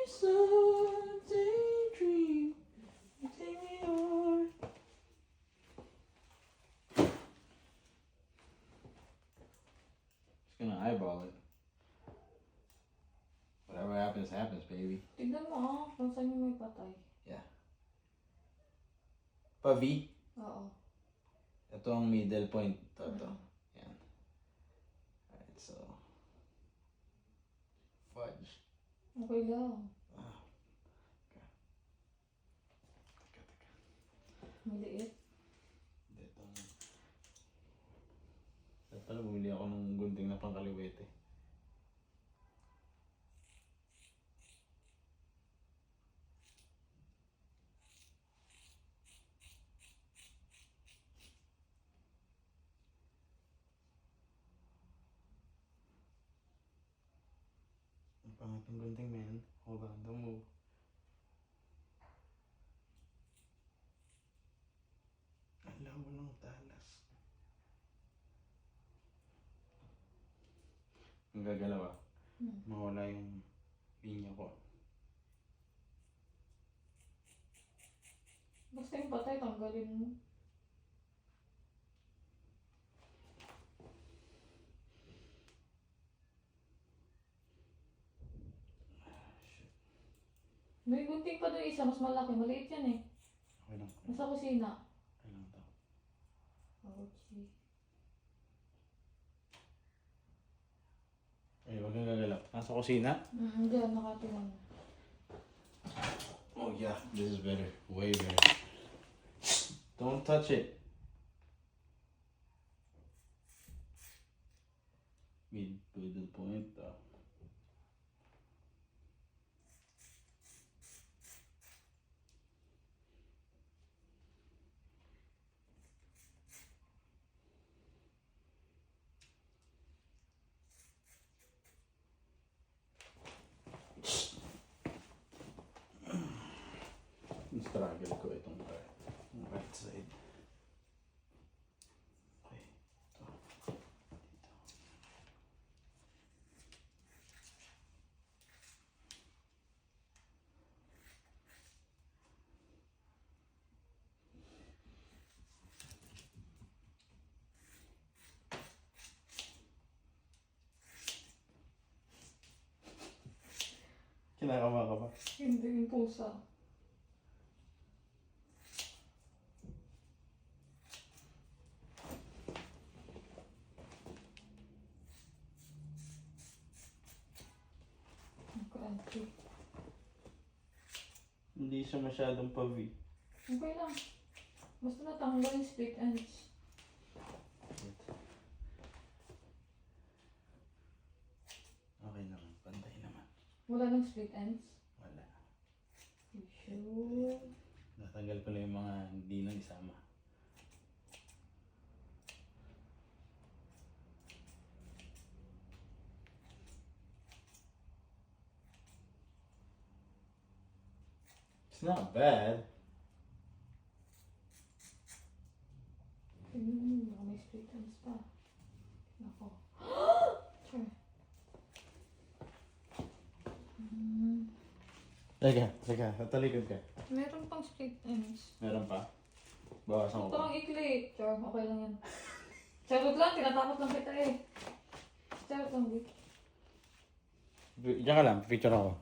sun, daydream, you take me on. Just gonna eyeball it. Whatever happens, happens, baby. Tignan mo kung saan yung may patay. Pa V? Oo. Ito ang middle point. Ito. Yan. Alright, so. Fudge. Okay lang. Teka. Maliit. Dito. Dapat pala bumili ako ng gunting na pangkaliwete. Ang pangit ng gunting, man. Hold on, don't move. Ang lawa ng talas. Ang gagalaw ah. Mawala yung linya ko. Basta yung patay, tanggalin mo. May gunting pa doon isa, mas malaki. Maliit yan eh. Okay lang. Nasa kusina. Okay lang to. Okay. Ay, huwag kang gagalaw. Nasa kusina? Diyan, nakatiwan. Oh yeah, this is better. Way better. Don't touch it. Middle point. Struggle ko itong right side. Okay. Ito. Dito. Kinakama ka ba? Hindi, yung pusa. Okay. Hindi siya masyadong pa-V. Okay lang. Basta natanggal yung split ends. Okay naman, pantay naman. Wala nang split ends? Wala. You sure? Natanggal ko lang yung mga hindi na isama. It's not bad. Baka may split ends pa. Nako. Sure. Teka, talikod ka. Meron pang split ends. Meron pa? Bawasan ko Ito pa. ang ikli. Char, okay lang yan. Charot lang, tinatakot lang kita eh. Charot lang, Vic. Diyan ka lang, picture ako.